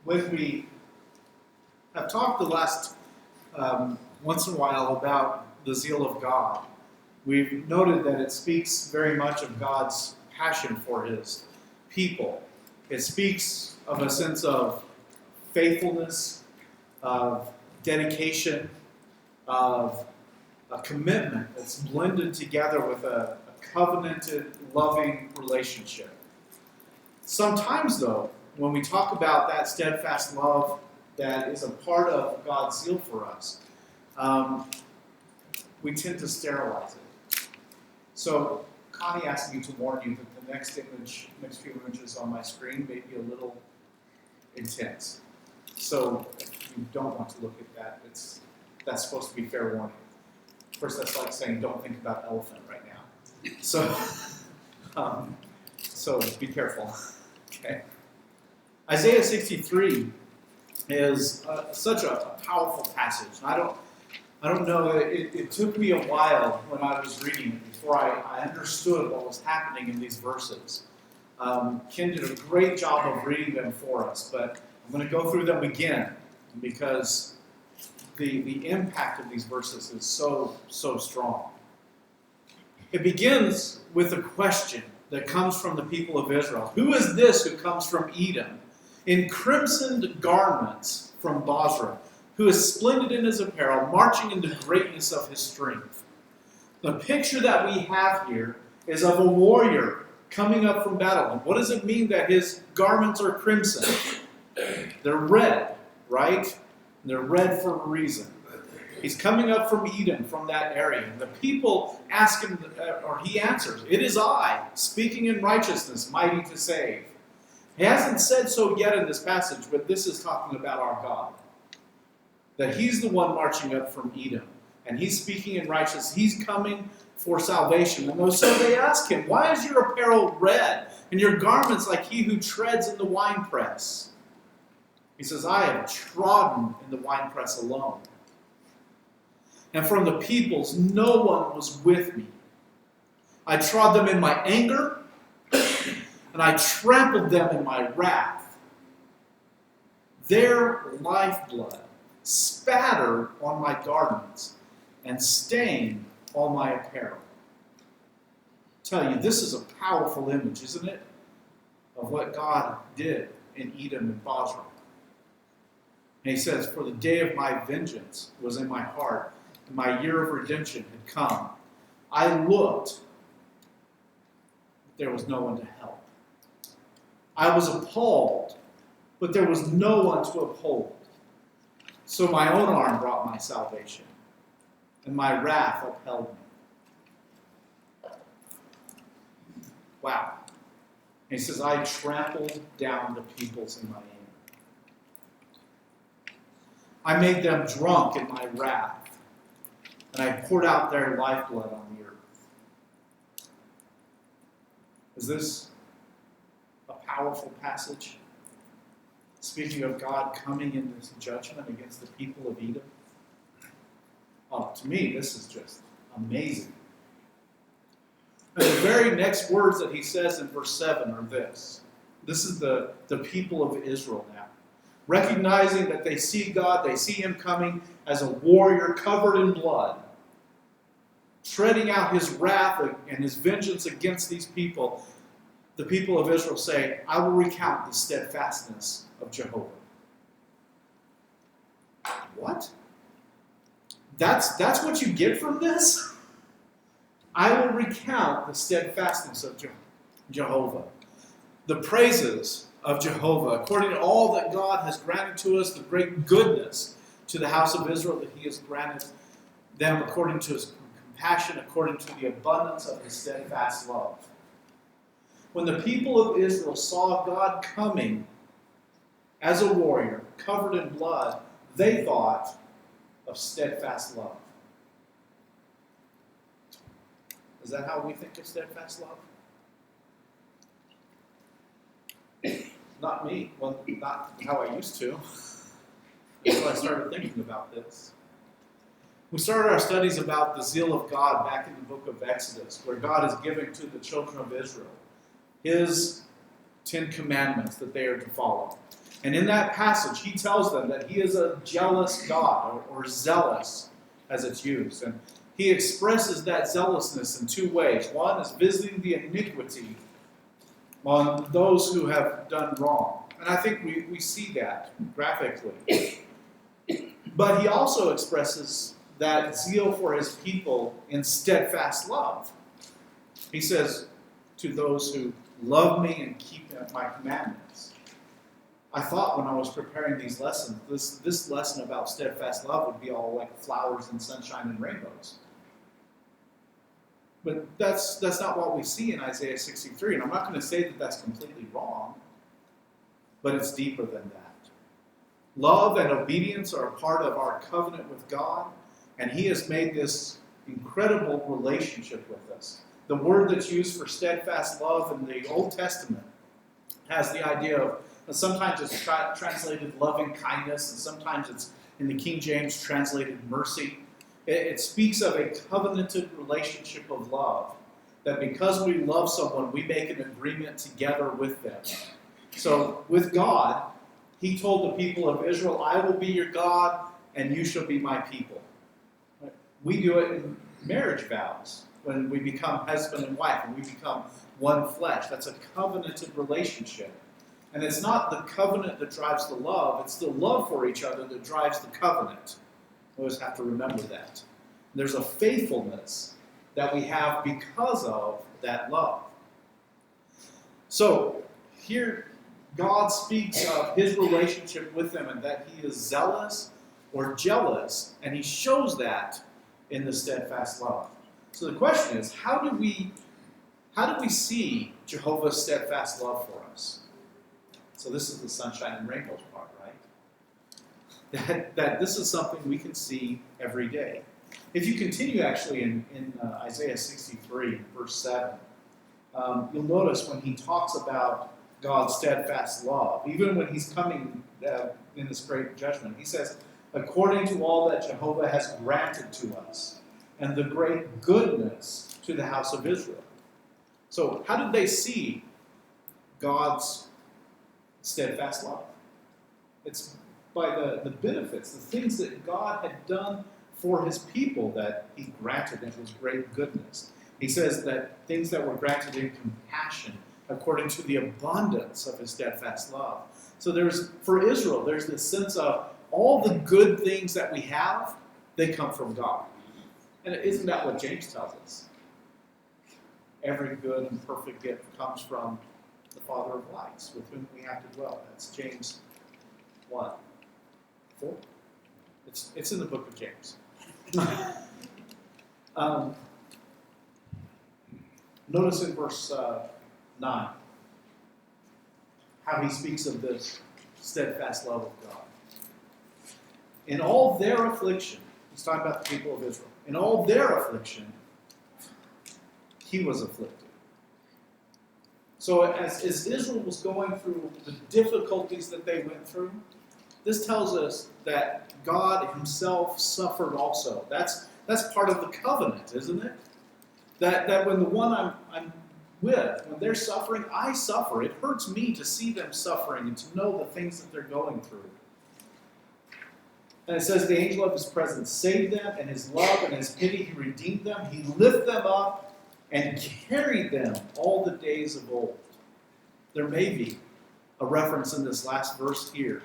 when we have talked the last once in a while about the zeal of God, we've noted that it speaks very much of God's passion for his people. It speaks of a sense of faithfulness, of dedication, of a commitment that's blended together with a covenanted, loving relationship. Sometimes, though, when we talk about that steadfast love that is a part of God's zeal for us, we tend to sterilize it. So Connie asked me to warn you that the next few images on my screen may be a little intense. So if you don't want to look at that, that's supposed to be fair warning. Of course, that's like saying don't think about elephant right now. So be careful. Okay. Isaiah 63 is such a powerful passage. I don't know. It took me a while when I was reading it before I understood what was happening in these verses. Ken did a great job of reading them for us, but I'm going to go through them again because the impact of these verses is so strong. It begins with a question that comes from the people of Israel. Who is this who comes from Edom, in crimsoned garments from Bozrah, who is splendid in his apparel, marching in the greatness of his strength? The picture that we have here is of a warrior coming up from battle. And what does it mean that his garments are crimson? They're red, right? They're red for a reason. He's coming up from Edom, from that area. And the people ask him, or he answers, "It is I, speaking in righteousness, mighty to save." He hasn't said so yet in this passage, but this is talking about our God. That he's the one marching up from Edom. And he's speaking in righteousness. He's coming for salvation. And so they ask him, "Why is your apparel red, and your garments like he who treads in the winepress?" He says, "I have trodden in the winepress alone. And from the peoples, no one was with me. I trod them in my anger, and I trampled them in my wrath. Their lifeblood spattered on my garments and stained all my apparel." I tell you, this is a powerful image, isn't it? Of what God did in Edom and Bozrah. And he says, "For the day of my vengeance was in my heart, and my year of redemption had come. I looked, but there was no one to help. I was appalled, but there was no one to uphold. So my own arm brought my salvation, and my wrath upheld me." Wow. And he says, "I trampled down the peoples in my anger. I made them drunk in my wrath, and I poured out their lifeblood on the earth." Is this a powerful passage? Speaking of God coming in this judgment against the people of Edom? Oh, to me, this is just amazing. And the very next words that he says in verse 7 are this. This is the people of Israel now. Recognizing that they see God, they see him coming as a warrior covered in blood, treading out his wrath and his vengeance against these people. The people of Israel say, "I will recount the steadfastness of Jehovah." What? That's what you get from this? I will recount the steadfastness of Jehovah. The praises of Jehovah, according to all that God has granted to us, the great goodness to the house of Israel that he has granted them according to his compassion, according to the abundance of his steadfast love. When the people of Israel saw God coming as a warrior, covered in blood, they thought of steadfast love. Is that how we think of steadfast love? Not me. Well, not how I used to. So I started thinking about this. We started our studies about the zeal of God back in the book of Exodus, where God is giving to the children of Israel his 10 commandments that they are to follow. And in that passage, he tells them that he is a jealous God, or zealous, as it's used. And he expresses that zealousness in two ways. One is visiting the iniquity on those who have done wrong. And I think we see that graphically. But he also expresses that zeal for his people in steadfast love. He says, to those who love me and keep my commandments. I thought when I was preparing these lessons, this lesson about steadfast love would be all like flowers and sunshine and rainbows. But that's not what we see in Isaiah 63. And I'm not going to say that that's completely wrong, but it's deeper than that. Love and obedience are a part of our covenant with God, and he has made this incredible relationship with us. The word that's used for steadfast love in the Old Testament has the idea of, sometimes it's translated loving kindness, and sometimes it's in the King James translated mercy. It speaks of a covenanted relationship of love, that because we love someone, we make an agreement together with them. So with God, he told the people of Israel, I will be your God, and you shall be my people. We do it in marriage vows, when we become husband and wife, and we become one flesh. That's a covenanted relationship. And it's not the covenant that drives the love, it's the love for each other that drives the covenant. We always have to remember that. There's a faithfulness that we have because of that love. So, here God speaks of his relationship with them and that he is zealous or jealous, and he shows that in the steadfast love. So the question is, how do we see Jehovah's steadfast love for us? So this is the sunshine and rainbows part, right? That this is something we can see every day. If you continue actually in Isaiah 63, verse 7, you'll notice when he talks about God's steadfast love, even when he's coming in this great judgment, he says, according to all that Jehovah has granted to us, and the great goodness to the house of Israel. So how did they see God's steadfast love? It's by the benefits, the things that God had done for his people that he granted in his great goodness. He says that things that were granted in compassion according to the abundance of his steadfast love. So for Israel, there's this sense of all the good things that we have, they come from God. And isn't that what James tells us? Every good and perfect gift comes from the Father of lights, with whom we have to dwell. That's James 1:4. It's in the book of James. Notice in verse 9 how he speaks of this steadfast love of God. In all their affliction, he's talking about the people of Israel. In all their affliction, he was afflicted. So as Israel was going through the difficulties that they went through, this tells us that God himself suffered also. That's part of the covenant, isn't it? That when the one I'm with, when they're suffering, I suffer. It hurts me to see them suffering and to know the things that they're going through. And it says, the angel of his presence saved them, and his love and his pity, he redeemed them. He lifted them up and carried them all the days of old. There may be a reference in this last verse here,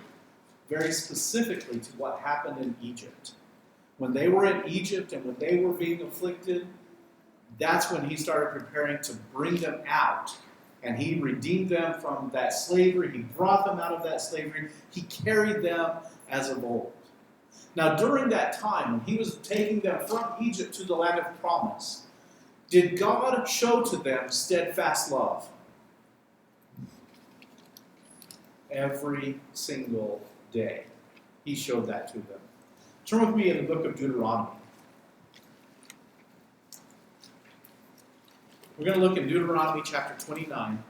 very specifically to what happened in Egypt. When they were in Egypt and when they were being afflicted, that's when he started preparing to bring them out. And he redeemed them from that slavery. He brought them out of that slavery. He carried them as of old. Now, during that time, when he was taking them from Egypt to the land of promise, did God show to them steadfast love? Every single day, he showed that to them. Turn with me in the book of Deuteronomy. We're going to look in Deuteronomy chapter 29.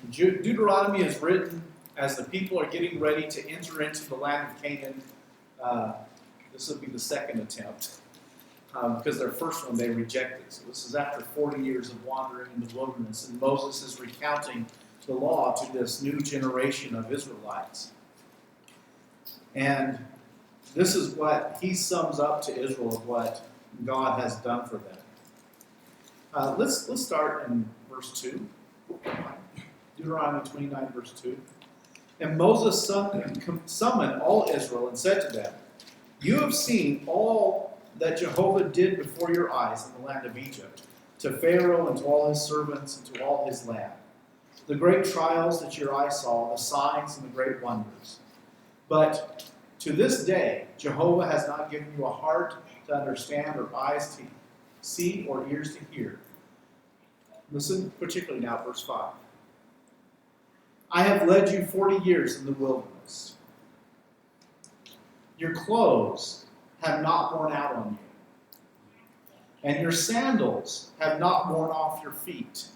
Deuteronomy is written as the people are getting ready to enter into the land of Canaan. This will be the second attempt, because their first one they rejected. So this is after 40 years of wandering in the wilderness, and Moses is recounting the law to this new generation of Israelites. And this is what he sums up to Israel of what God has done for them. Let's start in verse 2. Deuteronomy 29, verse 2. And Moses summoned all Israel and said to them, "You have seen all that Jehovah did before your eyes in the land of Egypt, to Pharaoh and to all his servants and to all his land. The great trials that your eyes saw, the signs and the great wonders. But to this day, Jehovah has not given you a heart to understand or eyes to see or ears to hear." Listen particularly now, verse 5. "I have led you 40 years in the wilderness. Your clothes have not worn out on you, and your sandals have not worn off your feet.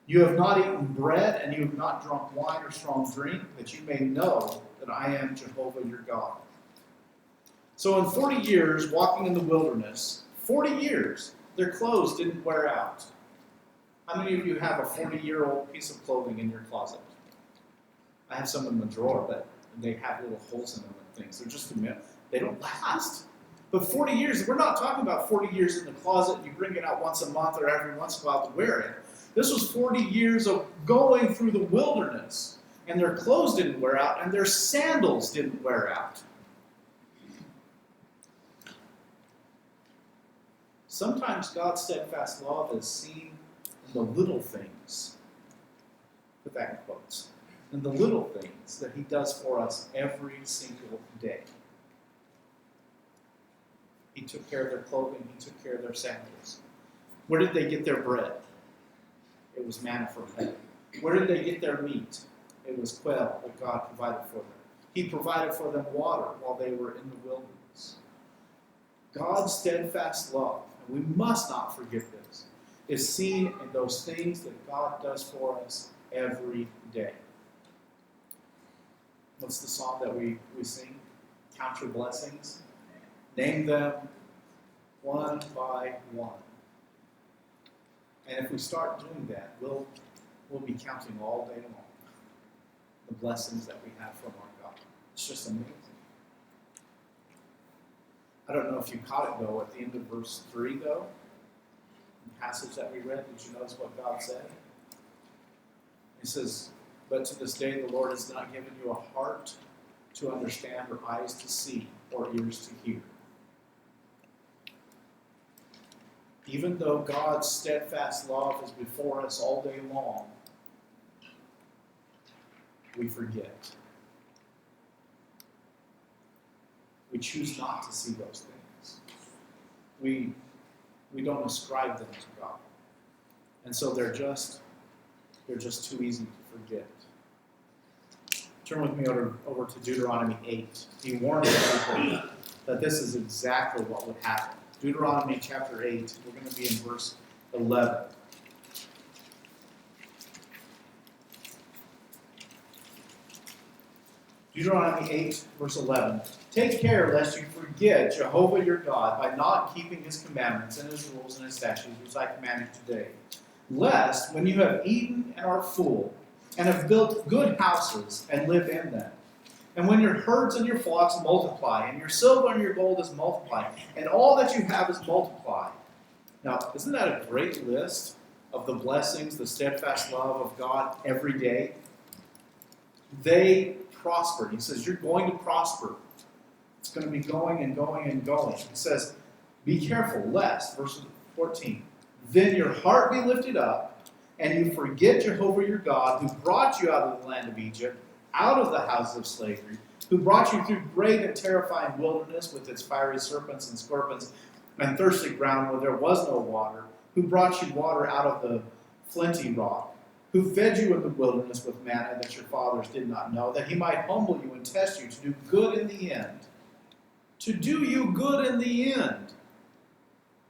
You have not eaten bread, and you have not drunk wine or strong drink, that you may know that I am Jehovah your God." So in 40 years walking in the wilderness, 40 years, their clothes didn't wear out. How many of you have a 40-year-old piece of clothing in your closet? I have some in the drawer, but they have little holes in them and things. They're just a minute. They don't last. But 40 years, we're not talking about 40 years in the closet and you bring it out once a month or every once in a while to wear it. This was 40 years of going through the wilderness, and their clothes didn't wear out, and their sandals didn't wear out. Sometimes God's steadfast love is seen in the little things. Put that in quotes. In the little things that he does for us every single day. He took care of their clothing. He took care of their sandals. Where did they get their bread? It was manna from heaven. Where did they get their meat? It was quail that God provided for them. He provided for them water while they were in the wilderness. God's steadfast love, and we must not forget this, is seen in those things that God does for us every day. What's the song that we sing? Count your blessings. Name them one by one. And if we start doing that, we'll be counting all day long the blessings that we have from our God. It's just amazing. I don't know if you caught it, though, at the end of verse 3, though, the passage that we read. Did you notice what God said? He says, "But to this day the Lord has not given you a heart to understand or eyes to see or ears to hear." Even though God's steadfast love is before us all day long, we forget. We choose not to see those things. We don't ascribe them to God. And so they're just too easy to forget. Turn with me over to Deuteronomy 8. He warns people that this is exactly what would happen. Deuteronomy chapter 8, we're going to be in verse 11. Deuteronomy 8, verse 11. "Take care lest you forget Jehovah your God by not keeping his commandments and his rules and his statutes, which I command you today. Lest, when you have eaten and are full, and have built good houses and live in them, and when your herds and your flocks multiply, and your silver and your gold is multiplied, and all that you have is multiplied." Now, isn't that a great list of the blessings, the steadfast love of God every day? They prospered. He says, you're going to prosper. It's going to be going and going and going. He says, be careful, lest, verse 14, "Then your heart be lifted up, and you forget Jehovah your God, who brought you out of the land of Egypt, out of the houses of slavery, who brought you through great and terrifying wilderness with its fiery serpents and scorpions and thirsty ground where there was no water, who brought you water out of the flinty rock, who fed you in the wilderness with manna that your fathers did not know, that he might humble you and test you to do good in the end." To do you good in the end.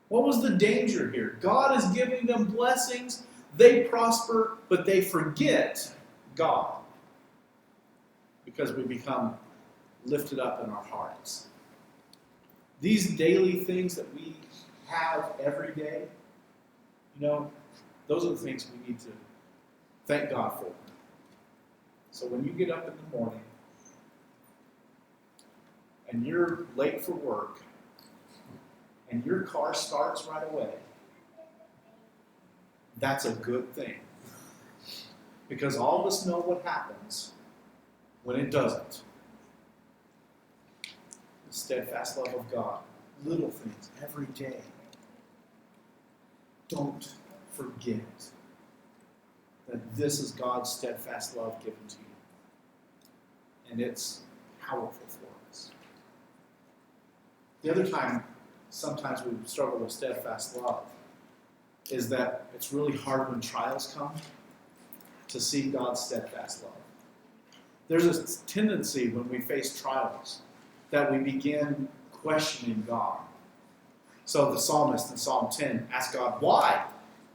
What was the danger here? God is giving them blessings. They prosper, but they forget God. Because we become lifted up in our hearts. These daily things that we have every day, those are the things we need to thank God for. So when you get up in the morning and you're late for work and your car starts right away, that's a good thing. Because all of us know what happens when it doesn't. The steadfast love of God. Little things every day. Don't forget that this is God's steadfast love given to you. And it's powerful for us. The other time, sometimes we struggle with steadfast love, is that it's really hard when trials come to see God's steadfast love. There's a tendency when we face trials that we begin questioning God. So the psalmist in Psalm 10 asks God, why?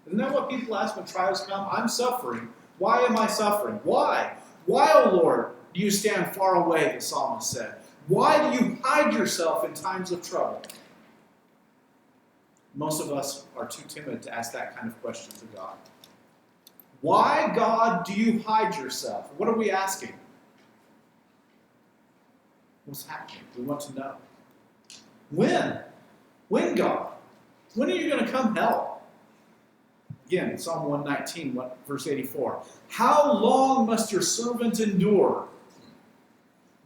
Isn't that what people ask when trials come? I'm suffering. Why am I suffering? Why? Why, O Lord, do you stand far away, the psalmist said. Why do you hide yourself in times of trouble? Most of us are too timid to ask that kind of question to God. Why, God, do you hide yourself? What are we asking? What's happening? We want to know. When? When, God? When are you going to come help? Again, Psalm 119, verse 84. How long must your servant endure?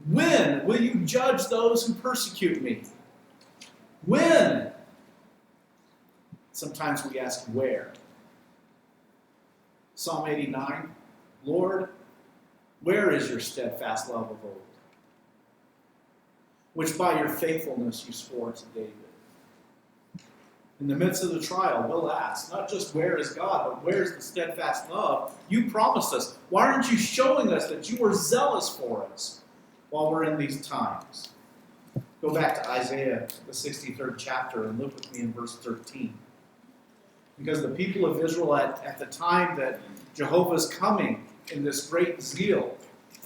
When will you judge those who persecute me? When? Sometimes we ask where. Psalm 89, Lord, where is your steadfast love of old, which by your faithfulness you swore to David? In the midst of the trial, we'll ask, not just where is God, but where is the steadfast love you promised us? Why aren't you showing us that you are zealous for us while we're in these times? Go back to Isaiah, the 63rd chapter, and look with me in verse 13. Because the people of Israel at the time that Jehovah is coming in this great zeal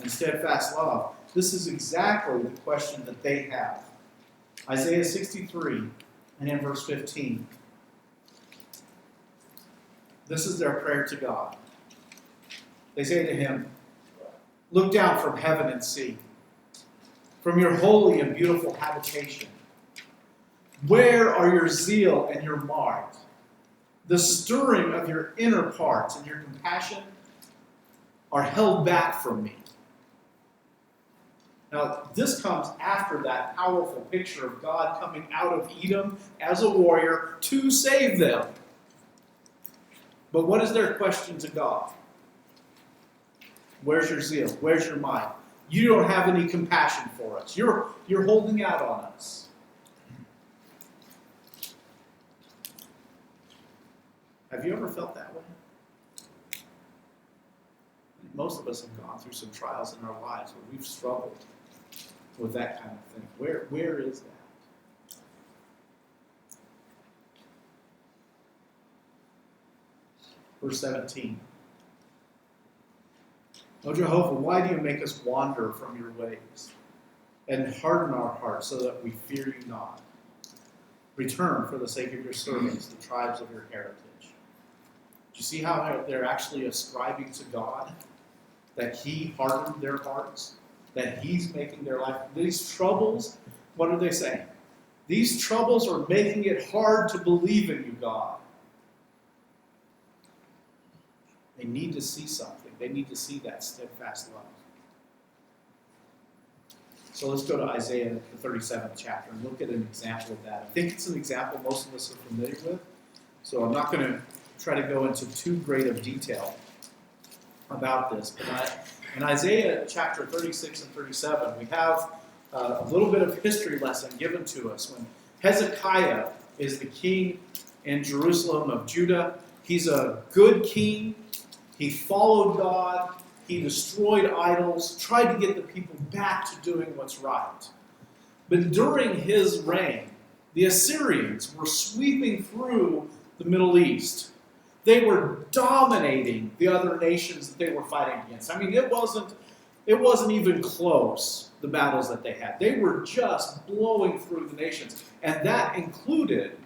and steadfast love, this is exactly the question that they have. Isaiah 63 and in verse 15. This is their prayer to God. They say to him, look down from heaven and see, from your holy and beautiful habitation. Where are your zeal and your might? The stirring of your inner parts and your compassion are held back from me. Now, this comes after that powerful picture of God coming out of Edom as a warrior to save them. But what is their question to God? Where's your zeal? Where's your might? You don't have any compassion for us. You're holding out on us. Have you ever felt that way? Most of us have gone through some trials in our lives where we've struggled with that kind of thing. Where is that? Verse 17. O Jehovah, why do you make us wander from your ways and harden our hearts so that we fear you not? Return for the sake of your servants, the tribes of your heritage. Do you see how they're actually ascribing to God that he hardened their hearts? That he's making their life... These troubles, what are they saying? These troubles are making it hard to believe in you, God. They need to see something. They need to see that steadfast love. So let's go to Isaiah, the 37th chapter, and look at an example of that. I think it's an example most of us are familiar with, so I'm not going to try to go into too great of detail about this. But in Isaiah chapter 36 and 37, we have a little bit of history lesson given to us. When Hezekiah is the king in Jerusalem of Judah, he's a good king. He followed God. He destroyed idols, tried to get the people back to doing what's right. But during his reign, the Assyrians were sweeping through the Middle East. They were dominating the other nations that they were fighting against. I mean, it wasn't even close, the battles that they had. They were just blowing through the nations. And that included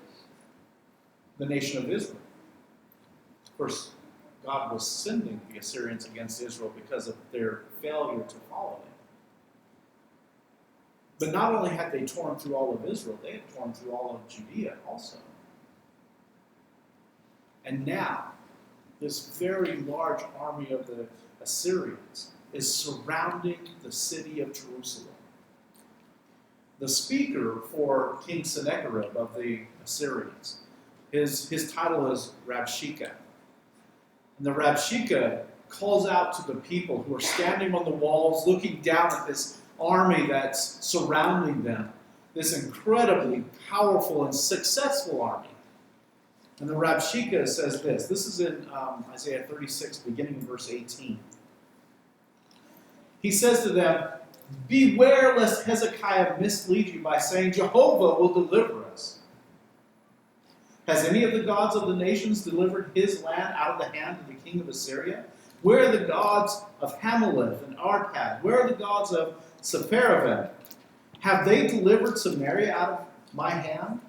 the nation of Israel. Of course, God was sending the Assyrians against Israel because of their failure to follow him. But not only had they torn through all of Israel, they had torn through all of Judea also. And now, this very large army of the Assyrians is surrounding the city of Jerusalem. The speaker for King Sennacherib of the Assyrians, his title is Rabshakeh. And the Rabshakeh calls out to the people who are standing on the walls looking down at this army that's surrounding them, this incredibly powerful and successful army. And the Rabshakeh says this. This is in Isaiah 36, beginning in verse 18. He says to them, "Beware lest Hezekiah mislead you by saying, 'Jehovah will deliver us.' Has any of the gods of the nations delivered his land out of the hand of the king of Assyria? Where are the gods of Hameleth and Arpad? Where are the gods of Sepharvaim? Have they delivered Samaria out of my hand?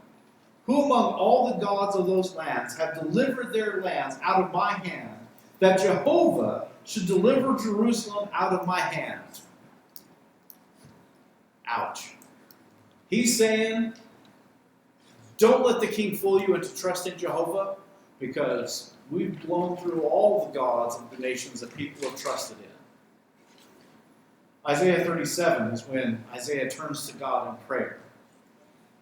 Who among all the gods of those lands have delivered their lands out of my hand, that Jehovah should deliver Jerusalem out of my hand?" Ouch. He's saying, don't let the king fool you into trusting Jehovah, because we've blown through all the gods of the nations that people have trusted in. Isaiah 37 is when Isaiah turns to God in prayer.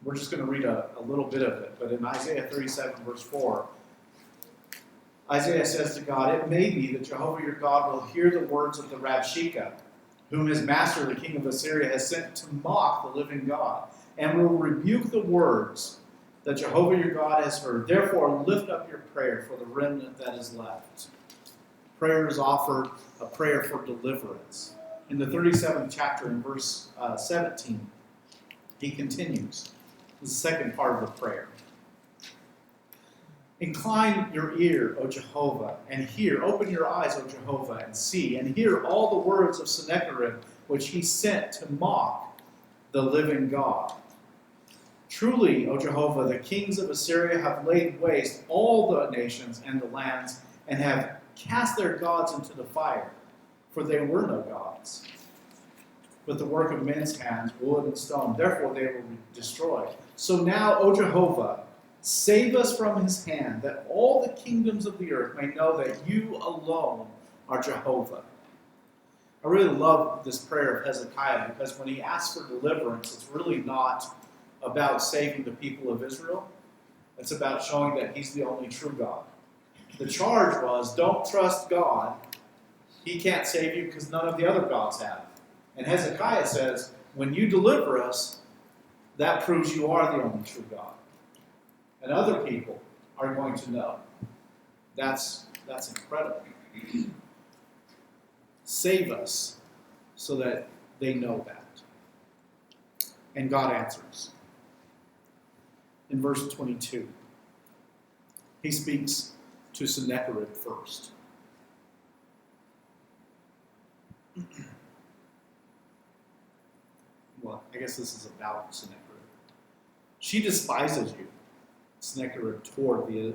We're just going to read a little bit of it, but in Isaiah 37, verse 4, Isaiah says to God, "It may be that Jehovah your God will hear the words of the Rabshakeh, whom his master, the king of Assyria, has sent to mock the living God, and will rebuke the words that Jehovah your God has heard. Therefore, lift up your prayer for the remnant that is left." Prayer is offered, a prayer for deliverance. In the 37th chapter, in verse 17, he continues. This is the second part of the prayer. "Incline your ear, O Jehovah, and hear. Open your eyes, O Jehovah, and see, and hear all the words of Sennacherib, which he sent to mock the living God. Truly, O Jehovah, the kings of Assyria have laid waste all the nations and the lands, and have cast their gods into the fire, for they were no gods, but the work of men's hands, wood and stone. Therefore they will be destroyed. So now, O Jehovah, save us from his hand, that all the kingdoms of the earth may know that you alone are Jehovah." I really love this prayer of Hezekiah, because when he asks for deliverance, it's really not about saving the people of Israel. It's about showing that he's the only true God. The charge was, don't trust God. He can't save you because none of the other gods have. And Hezekiah says, when you deliver us, that proves you are the only true God. And other people are going to know. That's incredible. Save us so that they know that. And God answers. In verse 22, he speaks to Sennacherib first. Well, I guess this is about Sennacherib. "She despises you," Sennacherib toward the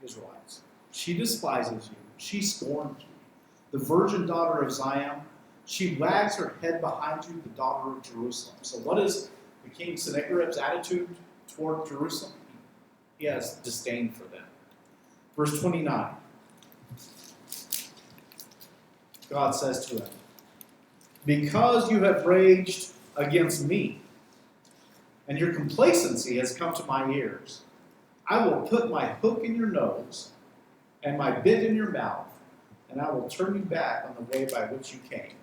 Israelites. "She despises you. She scorns you. The virgin daughter of Zion, she wags her head behind you, the daughter of Jerusalem." So what is the king Sennacherib's attitude toward Jerusalem? He has disdain for them. Verse 29. God says to him, "Because you have raged against me, and your complacency has come to my ears, I will put my hook in your nose and my bit in your mouth, and I will turn you back on the way by which you came."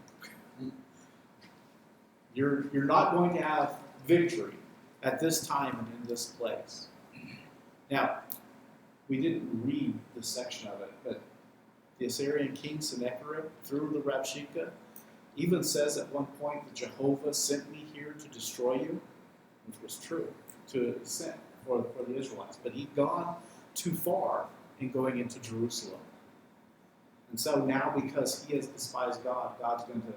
You're not going to have victory at this time and in this place. Now, we didn't read this section of it, but the Assyrian king Sennacherib, through the Rabshakeh, even says at one point that Jehovah sent me here to destroy you, which was true, to send for the Israelites. But he'd gone too far in going into Jerusalem. And so now, because he has despised God, God's going to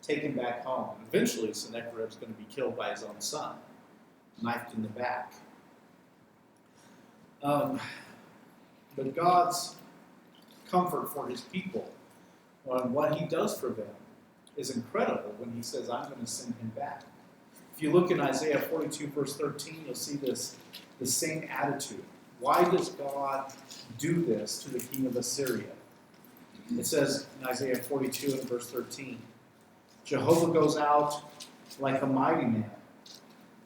take him back home. And eventually, Sennacherib's going to be killed by his own son, knifed in the back. But God's comfort for his people. And what he does for them is incredible when he says, I'm going to send him back. If you look in Isaiah 42, verse 13, you'll see the same attitude. Why does God do this to the king of Assyria? It says in Isaiah 42 and verse 13, Jehovah goes out like a mighty man,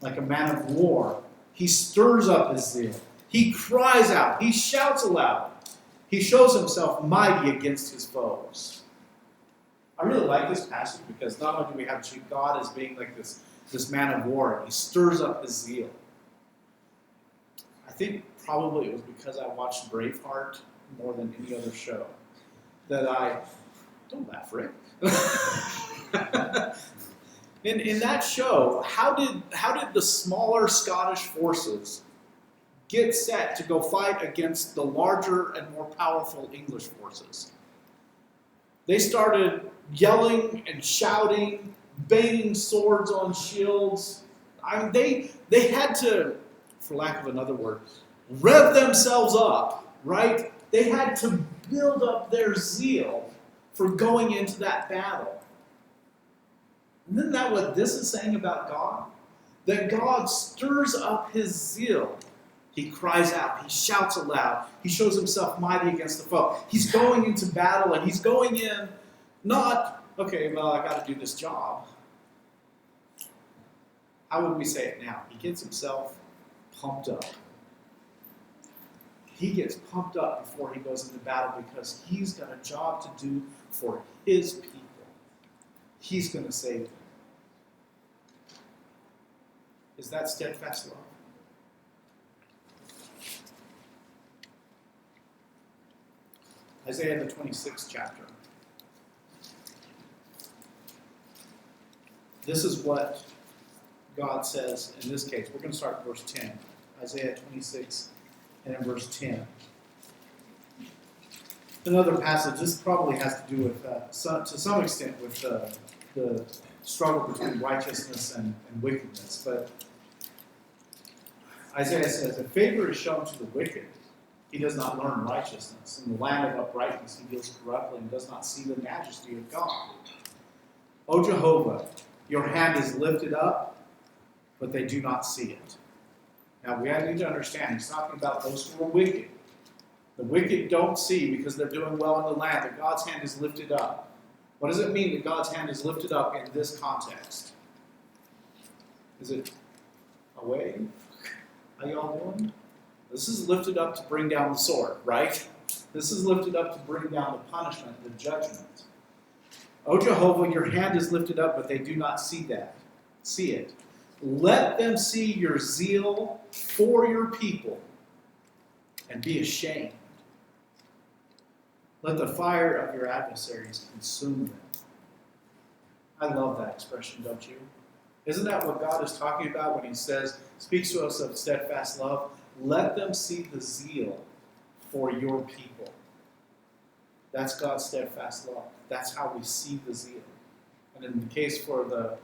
like a man of war. He stirs up his zeal. He cries out. He shouts aloud. He shows himself mighty against his foes. I really like this passage because not only do we have God as being like this man of war, he stirs up his zeal. I think probably it was because I watched Braveheart more than any other show that don't laugh, Rick. In that show, how did the smaller Scottish forces get set to go fight against the larger and more powerful English forces? They started yelling and shouting, banging swords on shields. They had to, for lack of another word, rev themselves up, right? They had to build up their zeal for going into that battle. Isn't that what this is saying about God? That God stirs up his zeal. He cries out. He shouts aloud. He shows himself mighty against the foe. He's going into battle, and he's going in not, okay, well, I got to do this job. How would we say it now? He gets himself pumped up. He gets pumped up before he goes into battle because he's got a job to do for his people. He's going to save them. Is that steadfast love? Isaiah the 26th chapter. This is what God says in this case. We're going to start at verse 10. Isaiah 26 and in verse 10. Another passage, this probably has to do with, to some extent, with the struggle between righteousness and wickedness. But Isaiah says, if favor is shown to the wicked, he does not learn righteousness. In the land of uprightness, he deals corruptly and does not see the majesty of God. O Jehovah, your hand is lifted up, but they do not see it. Now, we need to understand, he's talking about those who are wicked. The wicked don't see because they're doing well in the land, that God's hand is lifted up. What does it mean that God's hand is lifted up in this context? Is it a wave? How y'all doing? This is lifted up to bring down the sword, right? This is lifted up to bring down the punishment, the judgment. O Jehovah, your hand is lifted up, but they do not see it. Let them see your zeal for your people and be ashamed. Let the fire of your adversaries consume them. I love that expression, don't you? Isn't that what God is talking about when he speaks to us of steadfast love? Let them see the zeal for your people. That's God's steadfast love. That's how we see the zeal. And in the case for the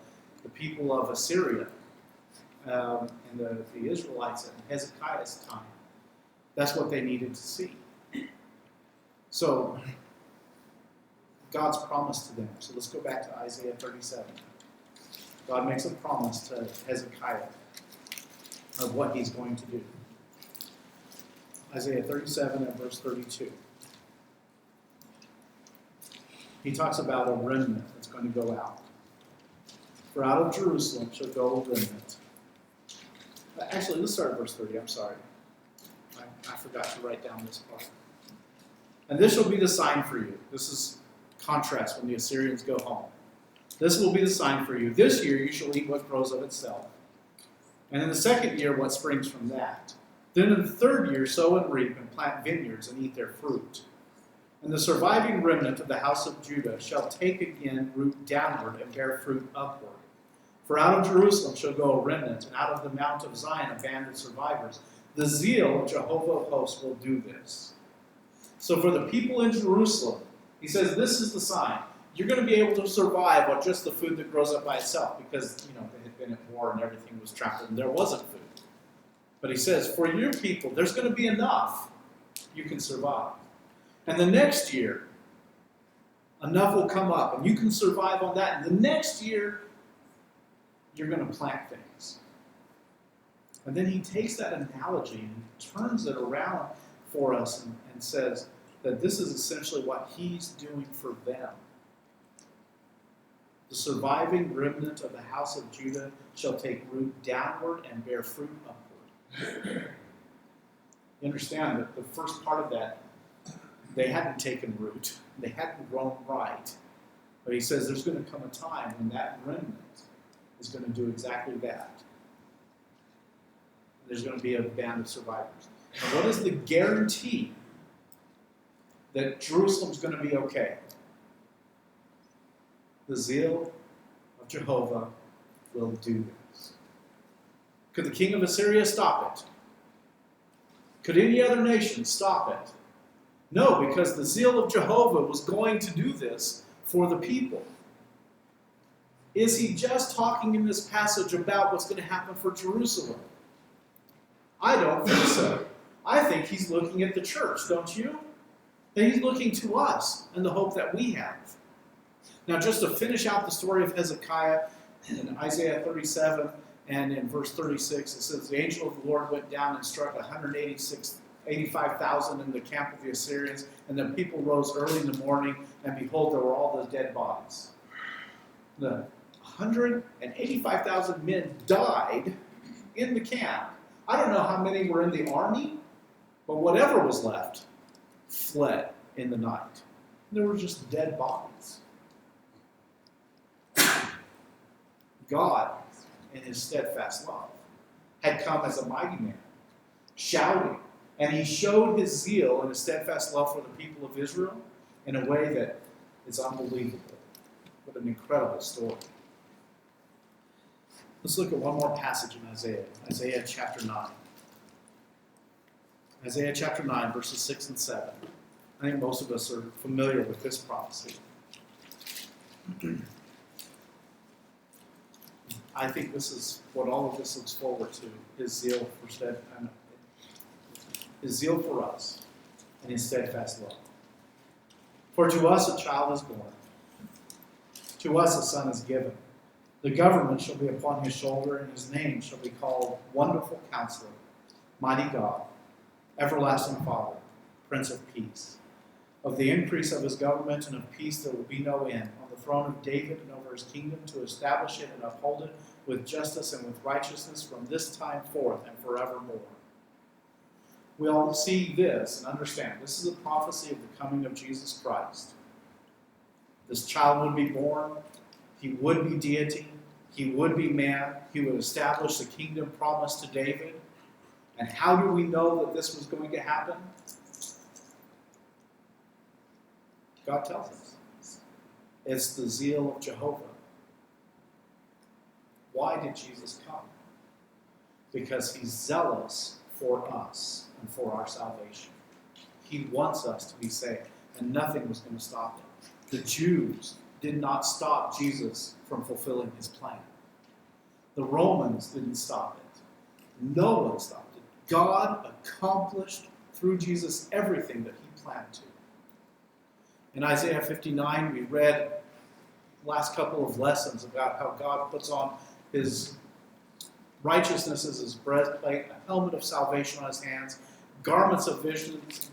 people of Assyria and the Israelites in Hezekiah's time, that's what they needed to see. So, God's promise to them. So let's go back to Isaiah 37. God makes a promise to Hezekiah of what he's going to do. Isaiah 37 and verse 32. He talks about a remnant that's going to go out. For out of Jerusalem shall go a remnant. Actually, let's start at verse 30. I'm sorry. I forgot to write down this part. And this shall be the sign for you. This is contrast when the Assyrians go home. This will be the sign for you. This year you shall eat what grows of itself. And in the second year, what springs from that. Then in the third year, sow and reap and plant vineyards and eat their fruit. And the surviving remnant of the house of Judah shall take again root downward and bear fruit upward. For out of Jerusalem shall go a remnant, and out of the mount of Zion a band of survivors. The zeal of Jehovah of hosts will do this. So for the people in Jerusalem, he says, this is the sign. You're going to be able to survive on just the food that grows up by itself, because they had been at war and everything was trampled and there wasn't food. But he says, for your people, there's going to be enough you can survive. And the next year, enough will come up, and you can survive on that. And the next year, you're going to plant things. And then he takes that analogy and turns it around for us and says that this is essentially what he's doing for them. The surviving remnant of the house of Judah shall take root downward and bear fruit upward. You understand that the first part of that, they hadn't taken root. They hadn't grown right. But he says there's going to come a time when that remnant is going to do exactly that. There's going to be a band of survivors. And what is the guarantee that Jerusalem's going to be okay? The zeal of Jehovah will do this. Could the king of Assyria stop it? Could any other nation stop it? No, because the zeal of Jehovah was going to do this for the people. Is he just talking in this passage about what's going to happen for Jerusalem? I don't think so. I think he's looking at the church, don't you? That he's looking to us and the hope that we have. Now, just to finish out the story of Hezekiah, in Isaiah 37 and in verse 36, it says, the angel of the Lord went down and struck 185,000 in the camp of the Assyrians, and the people rose early in the morning, and behold, there were all the dead bodies. The 185,000 men died in the camp. I don't know how many were in the army, but whatever was left fled in the night. There were just dead bodies. God, in his steadfast love, had come as a mighty man, shouting, and he showed his zeal and his steadfast love for the people of Israel in a way that is unbelievable. What an incredible story. Let's look at one more passage in Isaiah. Isaiah chapter 9. Isaiah chapter 9, verses 6 and 7. I think most of us are familiar with this prophecy. I think this is what all of this looks forward to, his zeal for us and his steadfast love. For to us a child is born, to us a son is given. The government shall be upon his shoulder, and his name shall be called Wonderful Counselor, Mighty God, Everlasting Father, Prince of Peace. Of the increase of his government and of peace there will be no end, on the throne of David and over his kingdom, to establish it and uphold it with justice and with righteousness from this time forth and forevermore. We all see this and understand this is a prophecy of the coming of Jesus Christ. This child would be born. He would be deity. He would be man. He would establish the kingdom promised to David. And how do we know that this was going to happen? God tells us. It's the zeal of Jehovah. Why did Jesus come? Because he's zealous for us and for our salvation. He wants us to be saved, and nothing was going to stop him. The Jews did not stop Jesus from fulfilling his plan. The Romans didn't stop it. No one stopped it. God accomplished through Jesus everything that he planned to. In Isaiah 59, we read the last couple of lessons about how God puts on his righteousness as his breastplate, a helmet of salvation on his hands, garments of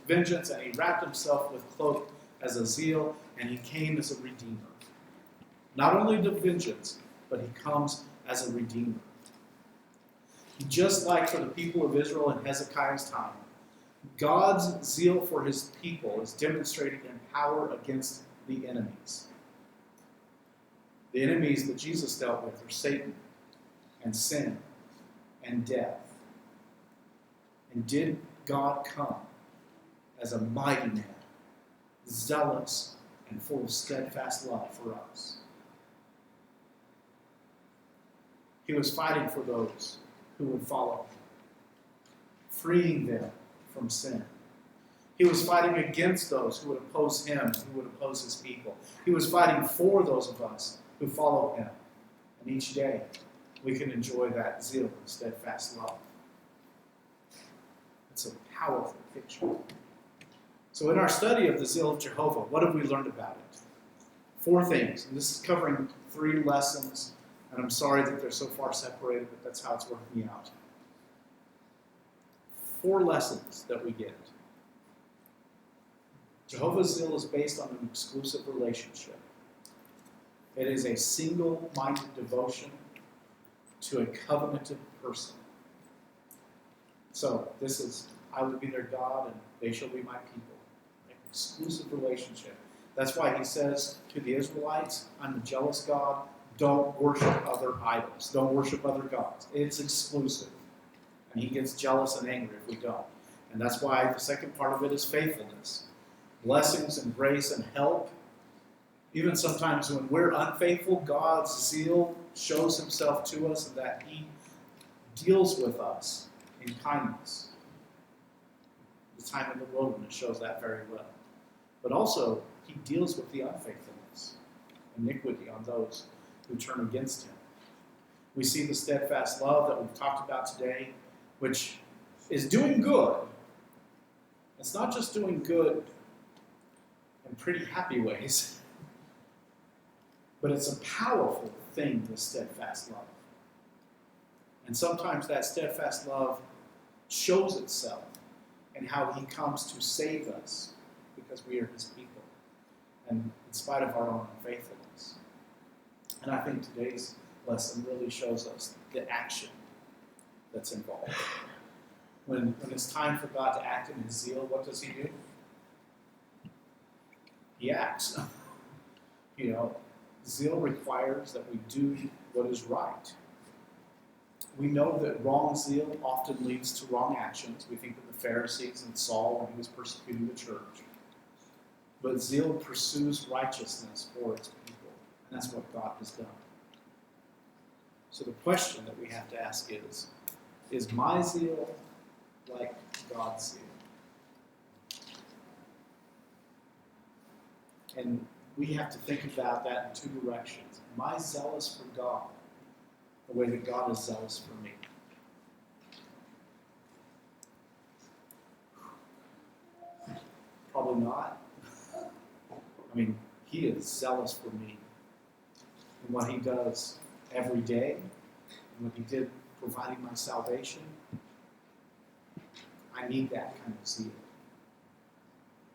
vengeance, and he wrapped himself with cloak as a zeal, and he came as a redeemer. Not only the vengeance, but he comes as a redeemer. Just like for the people of Israel in Hezekiah's time, God's zeal for his people is demonstrated in power against the enemies. The enemies that Jesus dealt with are Satan and sin and death. And did God come as a mighty man, zealous and full of steadfast love for us? He was fighting for those who would follow him, freeing them from sin. He was fighting against those who would oppose him, who would oppose his people. He was fighting for those of us who follow him. And each day, we can enjoy that zeal and steadfast love. It's a powerful picture. So in our study of the zeal of Jehovah, what have we learned about it? 4 things. And this is covering 3 lessons. And I'm sorry that they're so far separated, but that's how it's working out. 4 lessons that we get. Jehovah's zeal is based on an exclusive relationship. It is a single-minded devotion to a covenanted person. So this is, I will be their God and they shall be my people. An exclusive relationship. That's why he says to the Israelites, I'm a jealous God. Don't worship other idols. Don't worship other gods. It's exclusive. And he gets jealous and angry if we don't. And that's why the second part of it is faithfulness. Blessings and grace and help. Even sometimes when we're unfaithful, God's zeal shows himself to us and that he deals with us in kindness. The time in the wilderness shows that very well. But also, he deals with the unfaithfulness, iniquity on those who turn against him. We see the steadfast love that we've talked about today, which is doing good. It's not just doing good in pretty happy ways, but it's a powerful thing, the steadfast love. And sometimes that steadfast love shows itself in how he comes to save us because we are his people, and in spite of our own unfaithfulness. And I think today's lesson really shows us the action that's involved. When it's time for God to act in his zeal, what does he do? He acts. Zeal requires that we do what is right. We know that wrong zeal often leads to wrong actions. We think of the Pharisees and Saul when he was persecuting the church. But zeal pursues righteousness for its people, and that's what God has done. So the question that we have to ask is my zeal like God's zeal? And we have to think about that in 2 directions. Am I zealous for God the way that God is zealous for me? Probably not. I mean, he is zealous for me in what he does every day, and what he did providing my salvation. I need that kind of zeal.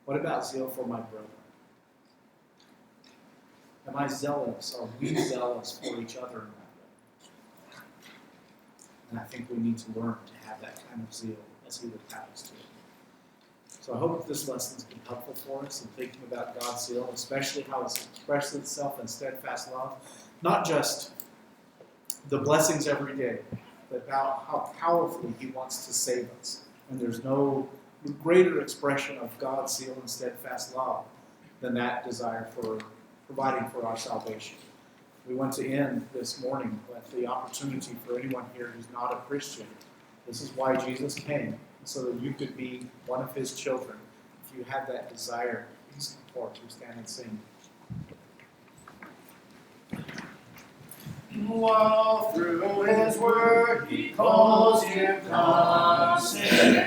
What about zeal for my brother? Am I zealous? Are we zealous for each other in that way? And I think we need to learn to have that kind of zeal as he would have us to. So I hope this lesson's been helpful for us in thinking about God's zeal, especially how it's expressed itself in steadfast love. Not just the blessings every day, but about how powerfully he wants to save us. And there's no greater expression of God's zeal and steadfast love than that desire for providing for our salvation. We want to end this morning with the opportunity for anyone here who's not a Christian. This is why Jesus came, so that you could be one of his children. If you have that desire, please come forward to stand and sing. While through his word he calls you constant.